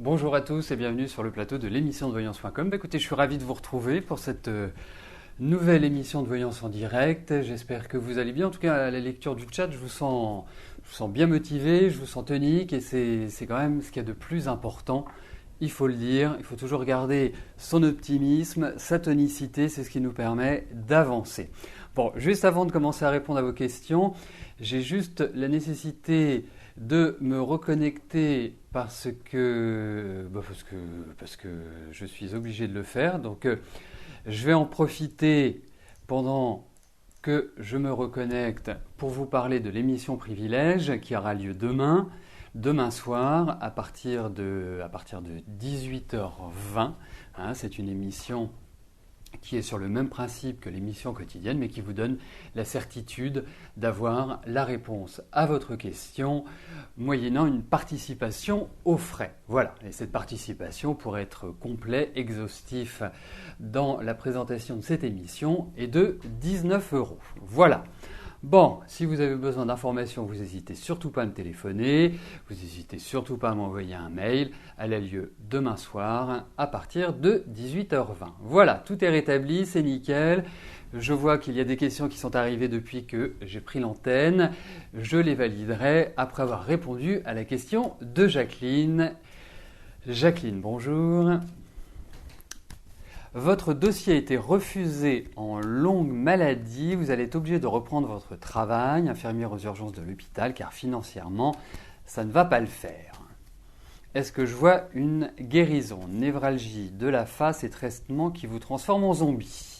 Bonjour à tous et bienvenue sur le plateau de l'émission de voyance.com. Écoutez, je suis ravi de vous retrouver pour cette nouvelle émission de voyance en direct. J'espère que vous allez bien. En tout cas, à la lecture du chat, je vous sens bien motivé, je vous sens tonique et c'est quand même ce qu'il y a de plus important. Il faut le dire, il faut toujours garder son optimisme, sa tonicité, c'est ce qui nous permet d'avancer. Bon, juste avant de commencer à répondre à vos questions, j'ai juste la nécessité de me reconnecter parce que je suis obligé de le faire. Donc, je vais en profiter pendant que je me reconnecte pour vous parler de l'émission Privilège qui aura lieu demain soir à partir de 18h20. C'est une émission qui est sur le même principe que l'émission quotidienne, mais qui vous donne la certitude d'avoir la réponse à votre question, moyennant une participation aux frais. Voilà, et cette participation, pour être complet, exhaustif dans la présentation de cette émission, est de 19 €. Voilà. Bon, si vous avez besoin d'informations, vous n'hésitez surtout pas à me téléphoner, vous n'hésitez surtout pas à m'envoyer un mail. Elle a lieu demain soir à partir de 18h20. Voilà, tout est rétabli, c'est nickel. Je vois qu'il y a des questions qui sont arrivées depuis que j'ai pris l'antenne. Je les validerai après avoir répondu à la question de Jacqueline. Jacqueline, bonjour. Votre dossier a été refusé en longue maladie. Vous allez être obligé de reprendre votre travail, infirmière aux urgences de l'hôpital, car financièrement, ça ne va pas le faire. Est-ce que je vois une guérison, névralgie de la face et traitement qui vous transforme en zombie ?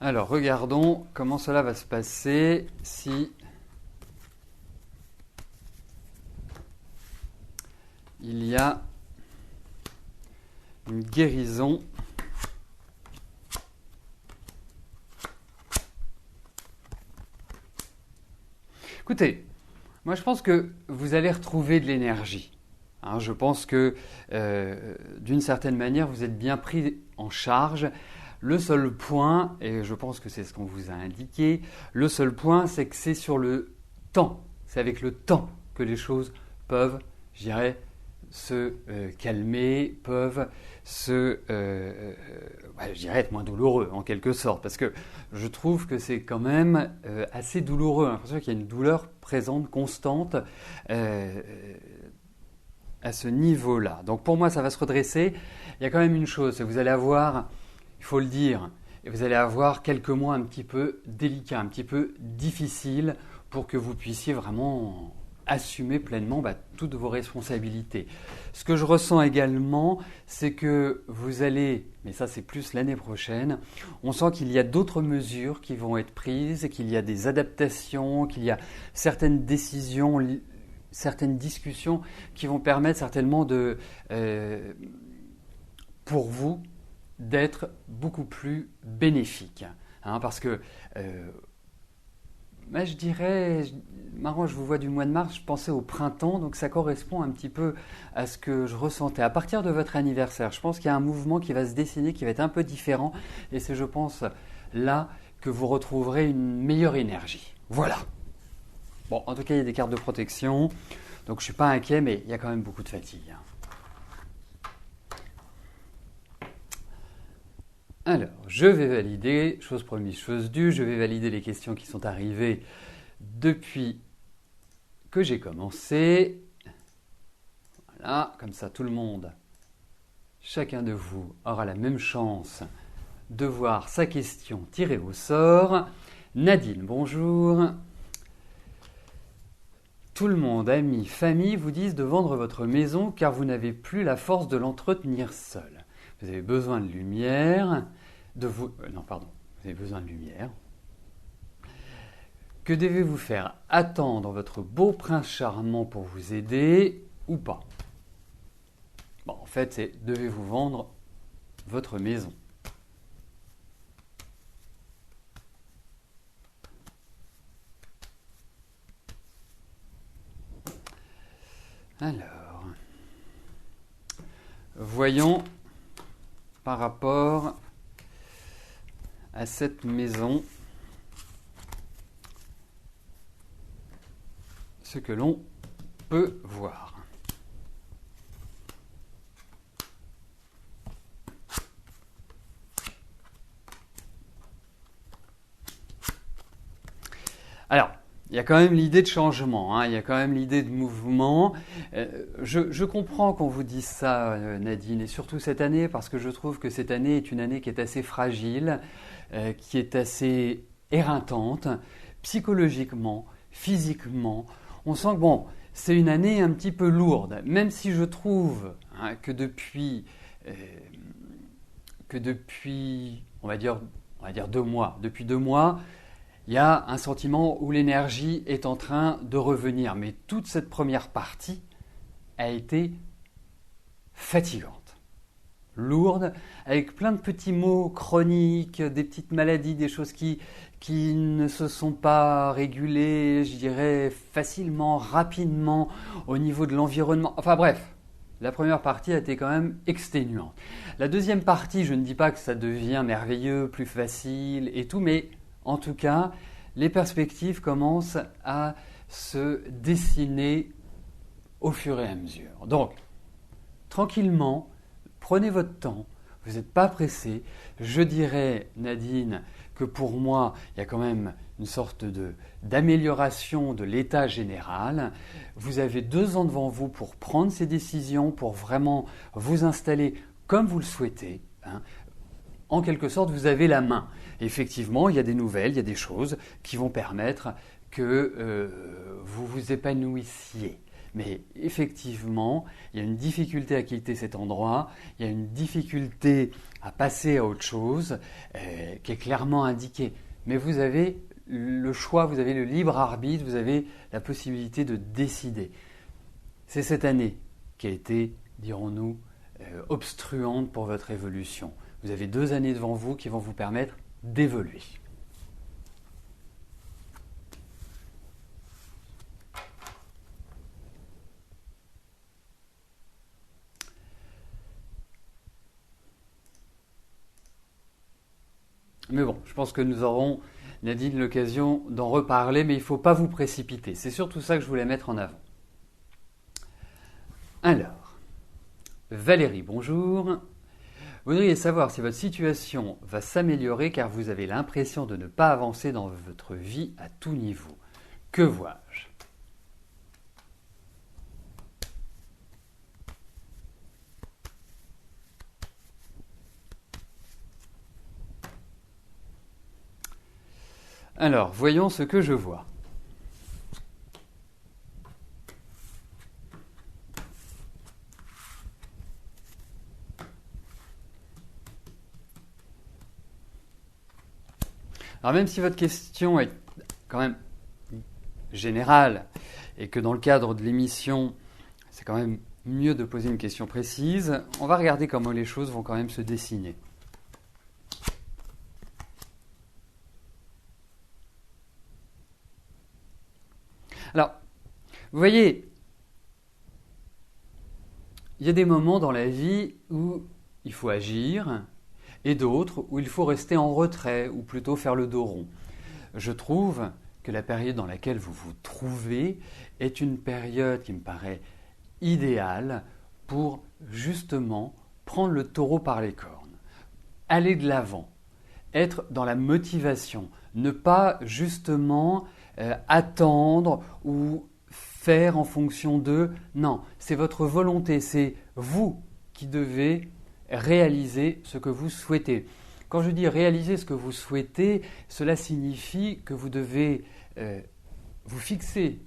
Alors, regardons comment cela va se passer si il y a une guérison Écoutez, moi je pense que vous allez retrouver de l'énergie. Je pense que d'une certaine manière, vous êtes bien pris en charge. Le seul point, et je pense que c'est ce qu'on vous a indiqué, le seul point, c'est que c'est sur le temps. C'est avec le temps que les choses peuvent, je dirais, se calmer, peuvent je dirais être moins douloureux en quelque sorte. Parce que je trouve que c'est quand même assez douloureux. J'ai l'impression qu'il y a une douleur présente, constante, à ce niveau-là. Donc pour moi, ça va se redresser. Il y a quand même une chose, c'est que vous allez avoir, il faut le dire, et vous allez avoir quelques mois un petit peu délicats, un petit peu difficiles pour que vous puissiez vraiment assumer pleinement toutes vos responsabilités. Ce que je ressens également, c'est que vous allez, mais ça c'est plus l'année prochaine, on sent qu'il y a d'autres mesures qui vont être prises, qu'il y a des adaptations, qu'il y a certaines décisions, certaines discussions qui vont permettre certainement pour vous d'être beaucoup plus bénéfique. Parce que je dirais, marrant, je vous vois du mois de mars, je pensais au printemps, donc ça correspond un petit peu à ce que je ressentais. À partir de votre anniversaire, je pense qu'il y a un mouvement qui va se dessiner, qui va être un peu différent, et c'est, je pense, là que vous retrouverez une meilleure énergie. Voilà. Bon, en tout cas, il y a des cartes de protection, donc je ne suis pas inquiet, mais il y a quand même beaucoup de fatigue. Alors, je vais valider, chose promise, chose due, je vais valider les questions qui sont arrivées depuis que j'ai commencé. Voilà, comme ça tout le monde, chacun de vous aura la même chance de voir sa question tirée au sort. Nadine, bonjour. Tout le monde, amis, famille, vous disent de vendre votre maison car vous n'avez plus la force de l'entretenir seul. Vous avez besoin de lumière, vous avez besoin de lumière. Que devez-vous faire? Attendre votre beau prince charmant pour vous aider ou pas? Bon, en fait, c'est devez-vous vendre votre maison? Alors, voyons par rapport à cette maison ce que l'on peut voir. Alors, il y a quand même l'idée de changement, hein, il y a quand même l'idée de mouvement. Je comprends qu'on vous dise ça, Nadine, et surtout cette année, parce que je trouve que cette année est une année qui est assez fragile, qui est assez éreintante, psychologiquement, physiquement. On sent que bon, c'est une année un petit peu lourde, même si je trouve hein, que depuis, on va dire 2 mois, depuis 2 mois, il y a un sentiment où l'énergie est en train de revenir. Mais toute cette première partie a été fatigante, lourde, avec plein de petits maux chroniques, des petites maladies, des choses qui ne se sont pas régulées, je dirais, facilement, rapidement, au niveau de l'environnement. Enfin bref, la première partie a été quand même exténuante. La deuxième partie, je ne dis pas que ça devient merveilleux, plus facile et tout, mais en tout cas, les perspectives commencent à se dessiner au fur et à mesure. Donc, tranquillement, prenez votre temps, vous n'êtes pas pressé. Je dirais, Nadine, que pour moi, il y a quand même une sorte d'amélioration de l'état général. Vous avez 2 ans devant vous pour prendre ces décisions, pour vraiment vous installer comme vous le souhaitez, hein. En quelque sorte, vous avez la main. Effectivement, il y a des nouvelles, il y a des choses qui vont permettre que vous vous épanouissiez. Mais effectivement, il y a une difficulté à quitter cet endroit, il y a une difficulté à passer à autre chose qui est clairement indiquée. Mais vous avez le choix, vous avez le libre arbitre, vous avez la possibilité de décider. C'est cette année qui a été, dirons-nous, obstruante pour votre évolution. Vous avez 2 années devant vous qui vont vous permettre d'évoluer. Mais bon, je pense que nous aurons, Nadine, l'occasion d'en reparler, mais il ne faut pas vous précipiter. C'est surtout ça que je voulais mettre en avant. Alors, Valérie, bonjour. Vous voudriez savoir si votre situation va s'améliorer car vous avez l'impression de ne pas avancer dans votre vie à tout niveau. Que vois-je ? Alors, voyons ce que je vois. Alors même si votre question est quand même générale et que dans le cadre de l'émission, c'est quand même mieux de poser une question précise, on va regarder comment les choses vont quand même se dessiner. Alors, vous voyez, il y a des moments dans la vie où il faut agir et d'autres où il faut rester en retrait ou plutôt faire le dos rond. Je trouve que la période dans laquelle vous vous trouvez est une période qui me paraît idéale pour justement prendre le taureau par les cornes, aller de l'avant, être dans la motivation, ne pas justement attendre ou faire en fonction de... Non, c'est votre volonté, c'est vous qui devez réaliser ce que vous souhaitez. Quand je dis réaliser ce que vous souhaitez, cela signifie que vous devez vous fixer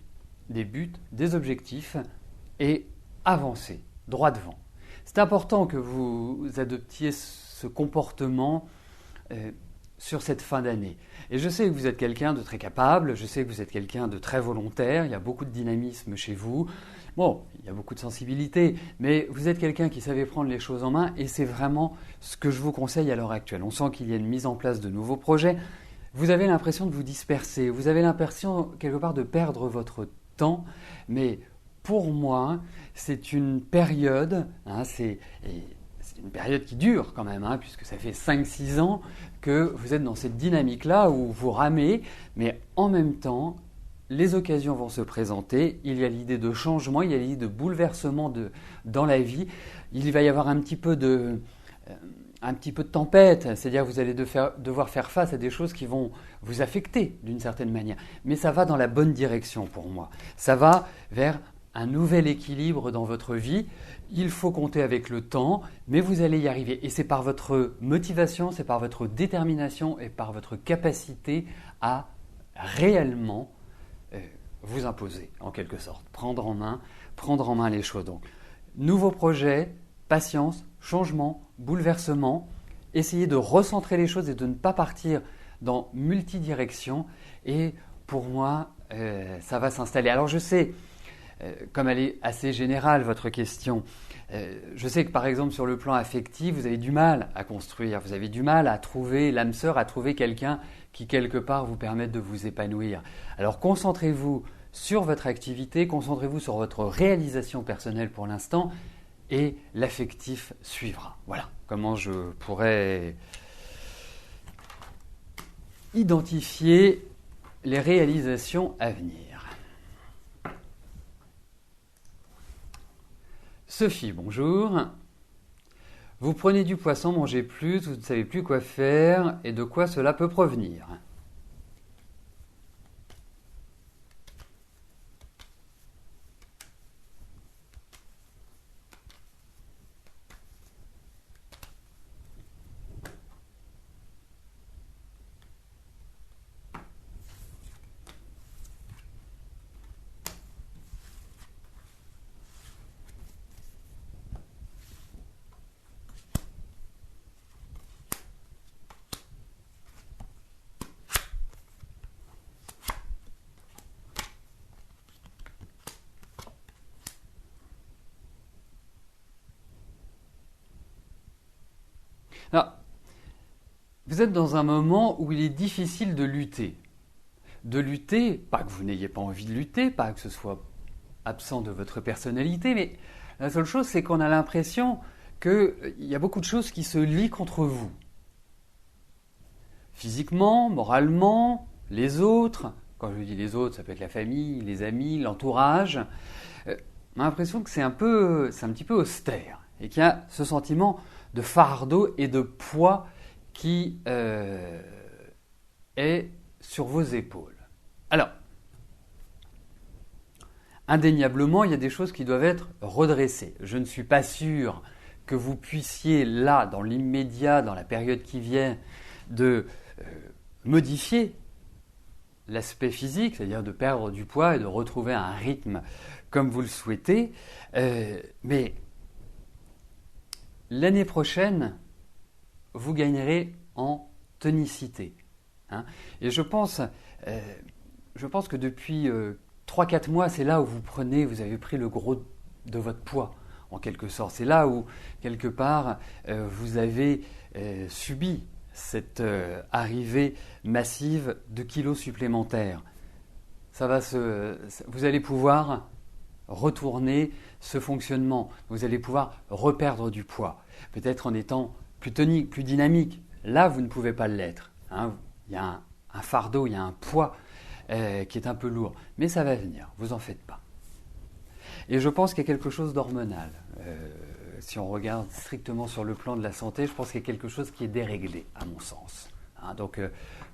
des buts, des objectifs et avancer droit devant. C'est important que vous adoptiez ce comportement sur cette fin d'année. Et je sais que vous êtes quelqu'un de très capable, je sais que vous êtes quelqu'un de très volontaire, il y a beaucoup de dynamisme chez vous. Bon, il y a beaucoup de sensibilité, mais vous êtes quelqu'un qui savait prendre les choses en main et c'est vraiment ce que je vous conseille à l'heure actuelle. On sent qu'il y a une mise en place de nouveaux projets. Vous avez l'impression de vous disperser, vous avez l'impression quelque part de perdre votre temps, mais pour moi, c'est une période, c'est une période qui dure quand même, hein, puisque ça fait 5-6 ans que vous êtes dans cette dynamique-là où vous ramez, mais en même temps, les occasions vont se présenter, il y a l'idée de changement, il y a l'idée de bouleversement dans la vie, il va y avoir un petit peu de tempête, c'est-à-dire que vous allez devoir faire face à des choses qui vont vous affecter d'une certaine manière. Mais ça va dans la bonne direction pour moi. Ça va vers un nouvel équilibre dans votre vie. Il faut compter avec le temps, mais vous allez y arriver. Et c'est par votre motivation, c'est par votre détermination et par votre capacité à réellement vous imposer, en quelque sorte. Prendre en main les choses. Donc, nouveau projet, patience, changement, bouleversement, essayer de recentrer les choses et de ne pas partir dans multidirections. Et pour moi, ça va s'installer. Alors je sais, comme elle est assez générale, votre question, je sais que par exemple sur le plan affectif, vous avez du mal à construire, vous avez du mal à trouver l'âme sœur, à trouver quelqu'un qui quelque part vous permette de vous épanouir. Alors concentrez-vous sur votre activité, concentrez-vous sur votre réalisation personnelle pour l'instant, et l'affectif suivra. Voilà comment je pourrais identifier les réalisations à venir. Sophie, bonjour. Vous prenez du poids sans manger plus, vous ne savez plus quoi faire et de quoi cela peut provenir. Alors, vous êtes dans un moment où il est difficile de lutter. De lutter, pas que vous n'ayez pas envie de lutter, pas que ce soit absent de votre personnalité, mais la seule chose, c'est qu'on a l'impression qu'il y a beaucoup de choses qui se lient contre vous. Physiquement, moralement, les autres, quand je dis les autres, ça peut être la famille, les amis, l'entourage, on a l'impression que c'est un petit peu austère et qu'il y a ce sentiment de fardeau et de poids qui est sur vos épaules. Alors, indéniablement, il y a des choses qui doivent être redressées. Je ne suis pas sûr que vous puissiez, là, dans l'immédiat, dans la période qui vient, de modifier l'aspect physique, c'est-à-dire de perdre du poids et de retrouver un rythme comme vous le souhaitez. Mais l'année prochaine, vous gagnerez en tonicité. Hein. Et je pense que depuis 3-4 mois, c'est là où vous avez pris le gros de votre poids, en quelque sorte. C'est là où, quelque part, vous avez subi cette arrivée massive de kilos supplémentaires. Vous allez pouvoir retourner ce fonctionnement. Vous allez pouvoir reperdre du poids, peut-être en étant plus tonique, plus dynamique. Là, vous ne pouvez pas l'être. Hein. Il y a un fardeau, il y a un poids qui est un peu lourd. Mais ça va venir, vous en faites pas. Et je pense qu'il y a quelque chose d'hormonal. Si on regarde strictement sur le plan de la santé, je pense qu'il y a quelque chose qui est déréglé, à mon sens. Hein, donc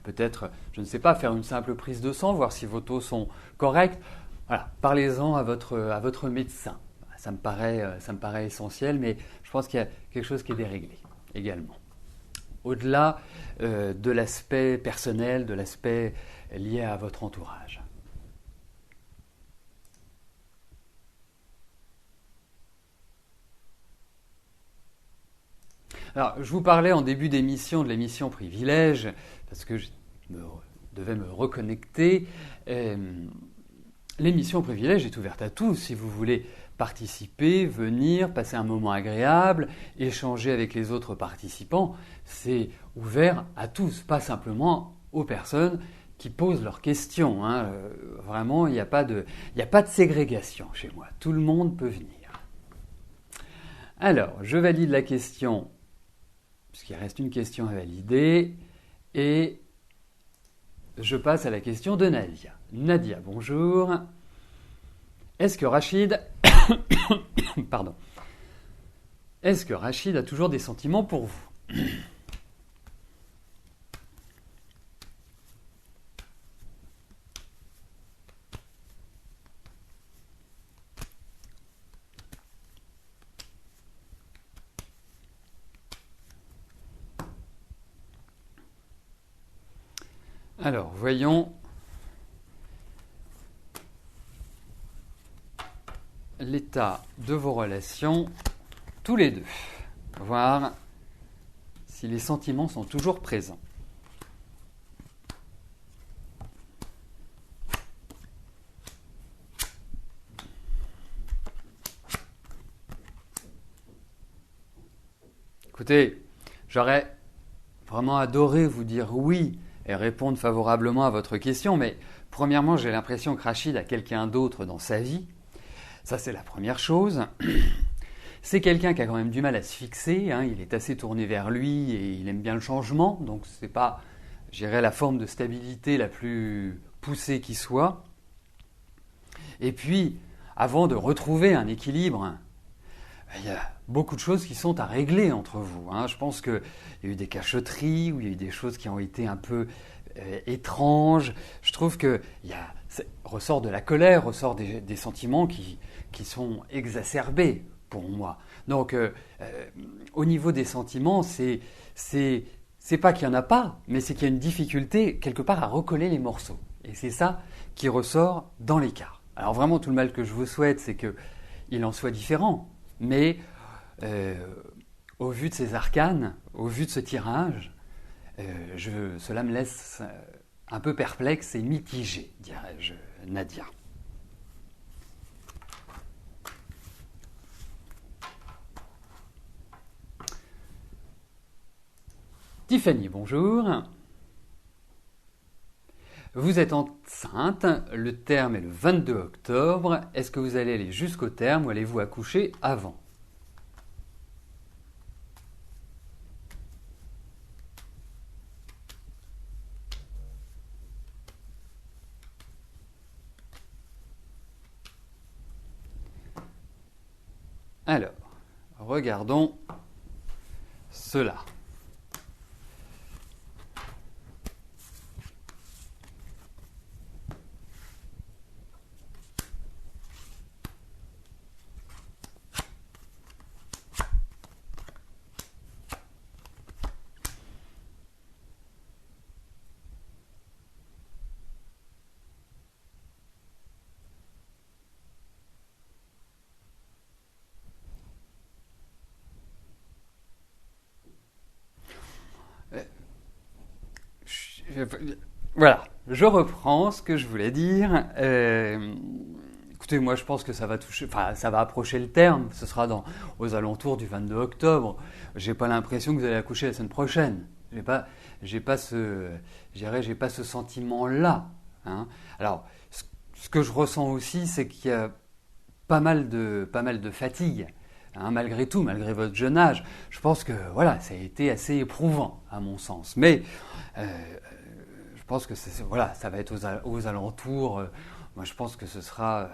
peut-être, je ne sais pas, faire une simple prise de sang, voir si vos taux sont corrects. Voilà, parlez-en à votre médecin. Ça me paraît essentiel, mais je pense qu'il y a quelque chose qui est déréglé également. Au-delà de l'aspect personnel, de l'aspect lié à votre entourage. Alors, je vous parlais en début d'émission de l'émission Privilège, parce que je devais me reconnecter. L'émission Privilège est ouverte à tous. Si vous voulez participer, venir, passer un moment agréable, échanger avec les autres participants, c'est ouvert à tous, pas simplement aux personnes qui posent leurs questions. Hein. Vraiment, il n'y a pas de ségrégation chez moi. Tout le monde peut venir. Alors, je valide la question, puisqu'il reste une question à valider, et je passe à la question de Nadia. Nadia, bonjour. Est-ce que Rachid... Pardon. Est-ce que Rachid a toujours des sentiments pour vous? Alors, voyons l'état de vos relations, tous les deux. Voir si les sentiments sont toujours présents. Écoutez, j'aurais vraiment adoré vous dire oui et répondre favorablement à votre question, mais premièrement, j'ai l'impression que Rachid a quelqu'un d'autre dans sa vie. Ça, c'est la première chose. C'est quelqu'un qui a quand même du mal à se fixer, hein. Il est assez tourné vers lui et il aime bien le changement, donc c'est pas, je dirais, la forme de stabilité la plus poussée qui soit. Et puis, avant de retrouver un équilibre, il y a beaucoup de choses qui sont à régler entre vous, hein. Je pense qu'il y a eu des cachotteries, ou il y a eu des choses qui ont été un peu étranges. Je trouve que ressort de la colère, ressort des sentiments qui sont exacerbés pour moi. Donc, au niveau des sentiments, c'est pas qu'il n'y en a pas, mais c'est qu'il y a une difficulté quelque part à recoller les morceaux. Et c'est ça qui ressort dans l'écart. Alors vraiment, tout le mal que je vous souhaite, c'est qu'il en soit différent. Mais au vu de ces arcanes, au vu de ce tirage, cela me laisse un peu perplexe et mitigé, dirais-je, Nadia. Tiffany, bonjour. Vous êtes enceinte, le terme est le 22 octobre. Est-ce que vous allez aller jusqu'au terme ou allez-vous accoucher avant? Alors, regardons cela. Voilà, je reprends ce que je voulais dire. Écoutez, moi je pense que ça va toucher, enfin ça va approcher le terme. Ce sera aux alentours du 22 octobre. J'ai pas l'impression que vous allez accoucher la semaine prochaine. J'ai pas ce sentiment-là, hein. Alors, ce que je ressens aussi, c'est qu'il y a pas mal de fatigue. Hein, malgré tout, malgré votre jeune âge, je pense que voilà, ça a été assez éprouvant à mon sens. Mais je pense que voilà, ça va être aux alentours. Moi, je pense que ce sera.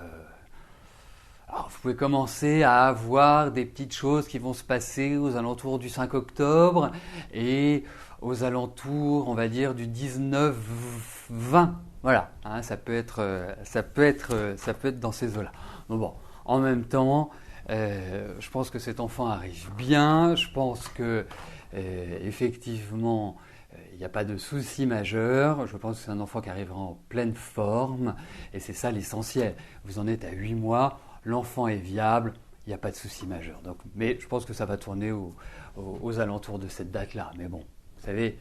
Alors, vous pouvez commencer à avoir des petites choses qui vont se passer aux alentours du 5 octobre et aux alentours, on va dire, du 19-20. Voilà, hein, ça peut être dans ces eaux-là. Bon, en même temps, je pense que cet enfant arrive bien. Je pense que effectivement, il n'y a pas de souci majeur. Je pense que c'est un enfant qui arrivera en pleine forme et c'est ça l'essentiel. Vous en êtes à 8 mois, l'enfant est viable, il n'y a pas de souci majeur. Donc, mais je pense que ça va tourner aux alentours de cette date-là. Mais bon, vous savez,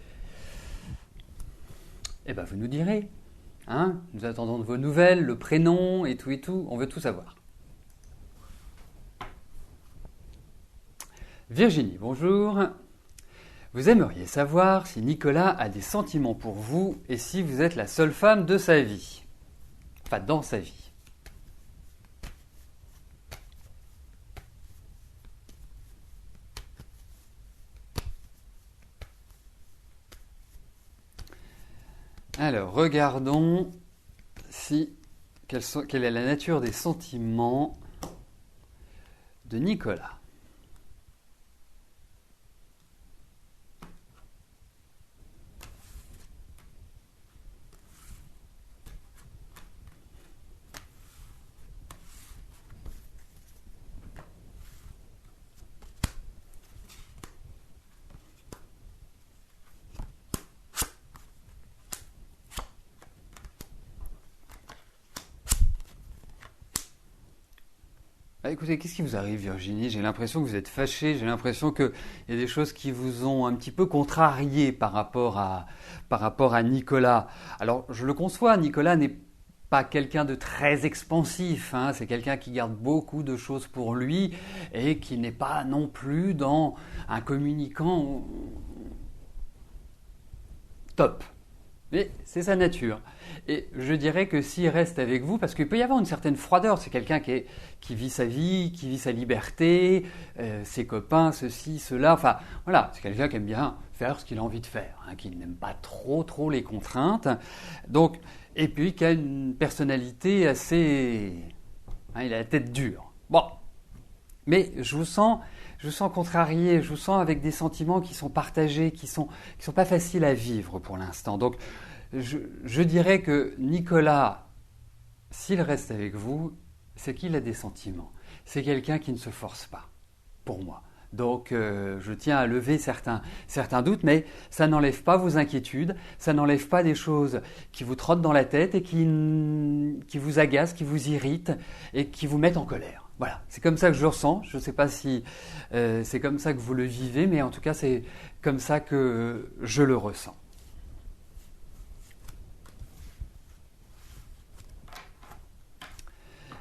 eh ben vous nous direz. Hein, nous attendons de vos nouvelles, le prénom et tout, on veut tout savoir. Virginie, bonjour. Vous aimeriez savoir si Nicolas a des sentiments pour vous et si vous êtes la seule femme de sa vie. Enfin, dans sa vie. Alors, regardons quelle est la nature des sentiments de Nicolas. Ah, écoutez, qu'est-ce qui vous arrive, Virginie? J'ai l'impression que vous êtes fâchée, j'ai l'impression qu'il y a des choses qui vous ont un petit peu contrarié par rapport à Nicolas. Alors, je le conçois, Nicolas n'est pas quelqu'un de très expansif, hein, c'est quelqu'un qui garde beaucoup de choses pour lui et qui n'est pas non plus dans un communicant top. Mais c'est sa nature. Et je dirais que s'il reste avec vous, parce qu'il peut y avoir une certaine froideur, c'est quelqu'un qui vit sa vie, qui vit sa liberté, ses copains, ceci, cela, enfin voilà, c'est quelqu'un qui aime bien faire ce qu'il a envie de faire, hein, qui n'aime pas trop les contraintes. Donc, et puis qui a une personnalité assez... hein, il a la tête dure. Bon, mais je vous sens contrarié, je vous sens avec des sentiments qui sont partagés, qui sont pas faciles à vivre pour l'instant. Donc, je dirais que Nicolas, s'il reste avec vous, c'est qu'il a des sentiments. C'est quelqu'un qui ne se force pas, pour moi. Donc, je tiens à lever certains doutes, mais ça n'enlève pas vos inquiétudes, ça n'enlève pas des choses qui vous trottent dans la tête et qui vous agacent, qui vous irritent et qui vous mettent en colère. Voilà, c'est comme ça que je le ressens. Je ne sais pas si c'est comme ça que vous le vivez, mais en tout cas, c'est comme ça que je le ressens.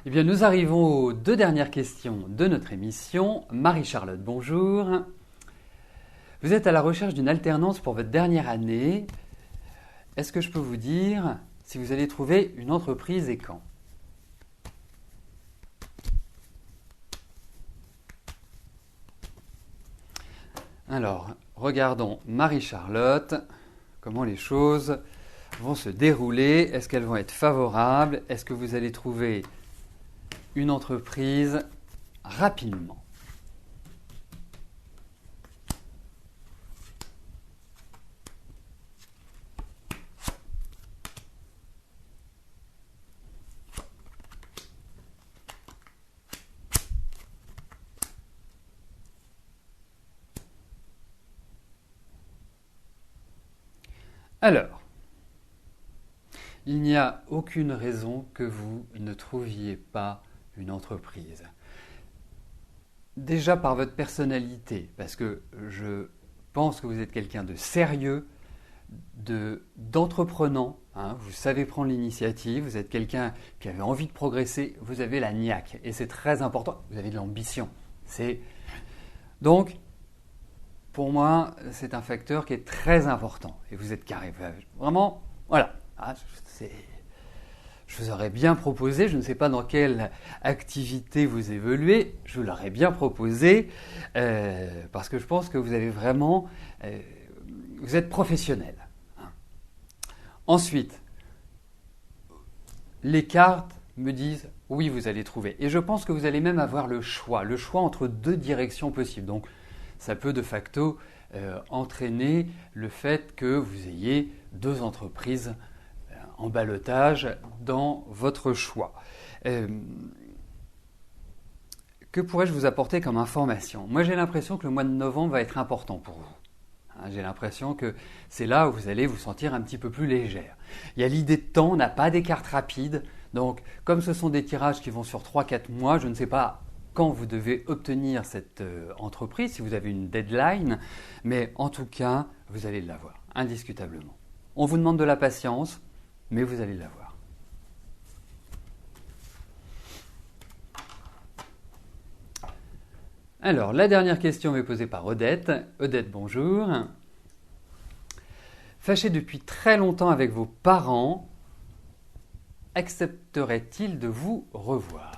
Eh bien, nous arrivons aux 2 dernières questions de notre émission. Marie-Charlotte, bonjour. Vous êtes à la recherche d'une alternance pour votre dernière année. Est-ce que je peux vous dire si vous allez trouver une entreprise et quand? Alors, regardons Marie-Charlotte, comment les choses vont se dérouler. Est-ce qu'elles vont être favorables? Est-ce que vous allez trouver une entreprise rapidement? Alors, il n'y a aucune raison que vous ne trouviez pas une entreprise. Déjà par votre personnalité, parce que je pense que vous êtes quelqu'un de sérieux, d'entreprenant, hein, vous savez prendre l'initiative, vous êtes quelqu'un qui avait envie de progresser, vous avez la niaque, et c'est très important, vous avez de l'ambition. Donc, pour moi, c'est un facteur qui est très important. Et vous êtes carré. Vraiment, voilà. Je vous aurais bien proposé, je ne sais pas dans quelle activité vous évoluez, je vous l'aurais bien proposé parce que je pense que vous avez vraiment... vous êtes professionnel. Hein. Ensuite, les cartes me disent oui, vous allez trouver. Et je pense que vous allez même avoir le choix entre 2 directions possibles. Donc, ça peut de facto entraîner le fait que vous ayez 2 entreprises en ballottage dans votre choix. Que pourrais-je vous apporter comme information? Moi, j'ai l'impression que le mois de novembre va être important pour vous. Hein, j'ai l'impression que c'est là où vous allez vous sentir un petit peu plus légère. Il y a l'idée de temps, on n'a pas des cartes rapides. Donc, comme ce sont des tirages qui vont sur 3-4 mois, je ne sais pas quand vous devez obtenir cette entreprise, si vous avez une deadline, mais en tout cas, vous allez l'avoir, indiscutablement. On vous demande de la patience, mais vous allez l'avoir. Alors, la dernière question m'est posée par Odette. Odette, bonjour. Fâché depuis très longtemps avec vos parents, accepteraient-ils de vous revoir?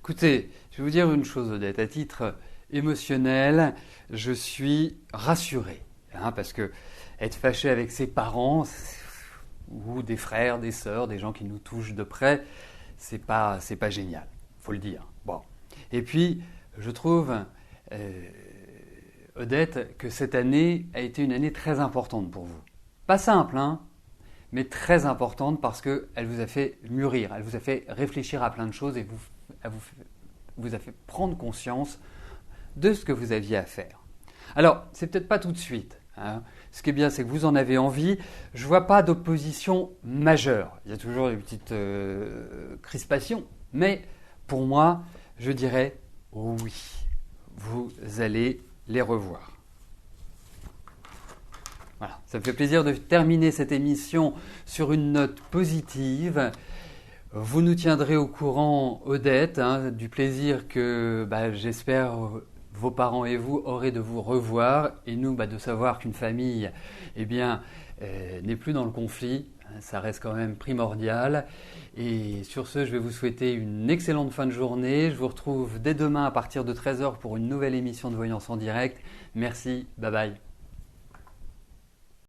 Écoutez, je vais vous dire une chose, Odette. À titre émotionnel, je suis rassuré. Parce que être fâché avec ses parents ou des frères, des sœurs, des gens qui nous touchent de près, c'est pas génial, faut le dire. Bon. Et puis, je trouve, Odette, que cette année a été une année très importante pour vous. Pas simple, mais très importante parce qu'elle vous a fait mûrir, elle vous a fait réfléchir à plein de choses et elle vous a fait prendre conscience de ce que vous aviez à faire. Alors, c'est peut-être pas tout de suite. Ce qui est bien, c'est que vous en avez envie. Je ne vois pas d'opposition majeure. Il y a toujours des petites crispations. Mais pour moi, je dirais oui. Vous allez les revoir. Voilà, ça me fait plaisir de terminer cette émission sur une note positive. Vous nous tiendrez au courant, Odette, du plaisir que j'espère vos parents et vous aurez de vous revoir et nous de savoir qu'une famille n'est plus dans le conflit. Ça reste quand même primordial. Et sur ce, je vais vous souhaiter une excellente fin de journée. Je vous retrouve dès demain à partir de 13h pour une nouvelle émission de Voyance en direct. Merci, bye bye.